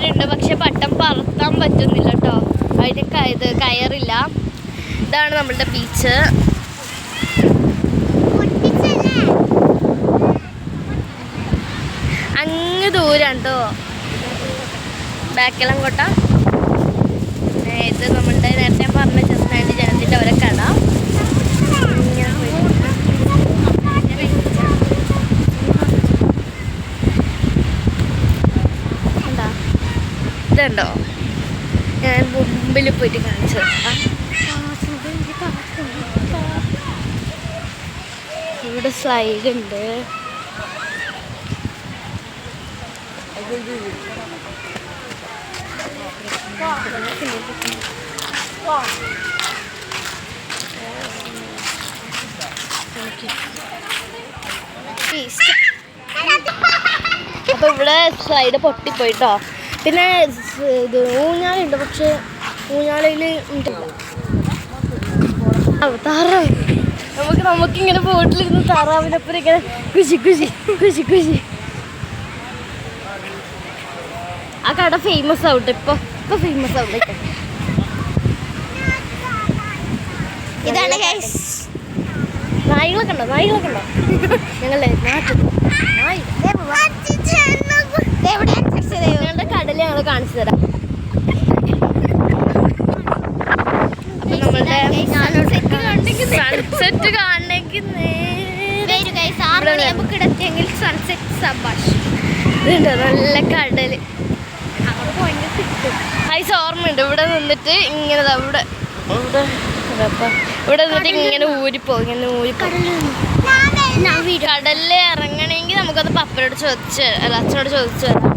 പേരുണ്ട്, പക്ഷെ പട്ടം പറത്താൻ പറ്റുന്നില്ല കേട്ടോ. അതിന് കയറില്ല. ഇതാണ് നമ്മളുടെ ബീച്ച്. അങ്ങ് ദൂരം കേട്ടോ ബാക്കെല്ലാം കോട്ട. ഇത് നമ്മളുടെ നേരത്തെ പറഞ്ഞ ചെറുനാണ്ടി ജനത്തിൻ്റെ അവരെ കട. ഇതുണ്ടോ, ഞാൻ മുമ്പിൽ പോയിട്ട് കാണിച്ചത്. ഇവിടെ സ്ലൈഡ് ഉണ്ട്. അപ്പൊ ഇവിടെ സ്ലൈഡ് പൊട്ടിപ്പോയിട്ടോ. പിന്നെ ഇത് ഊഞ്ഞാലുണ്ട്, പക്ഷെ ഊഞ്ഞാലയിൽ താറാവ്. നമുക്കിങ്ങനെ ബോട്ടിലിരുന്ന് താറാവിനൊപ്പം ഇങ്ങനെ കുശി കുശി കുശി കുശി. ആ കട ഫേമസ് ആവട്ടെ, ഇപ്പൊ ഫേമസ് ആവട്ടെ. ഇതാണ് നായികളൊക്കെ ഉണ്ടോ? ഞങ്ങളുടെ നാട്ടിൽ ഞങ്ങളുടെ കടല് ഞങ്ങൾ കാണിച്ചു തരാം. അപ്പൊ നമ്മളുടെ സൺസെറ്റ് കാണണമെങ്കിൽ കിടത്തിയെങ്കിൽ സൺസെറ്റ് സബാഷ്. ഇതുണ്ട് നല്ല കടല്. ഐസ് ഓർമ്മയുണ്ട്. ഇവിടെ നിന്നിട്ട് ഇങ്ങനെ ഇവിടെ നിന്നിട്ട് ഇങ്ങനെ ഊരിപ്പോകും. കടലിൽ ഇറങ്ങണമെങ്കിൽ നമുക്കത് പപ്പനോട് ചോദിച്ച് അച്ഛനോട് ചോദിച്ചു വരാം.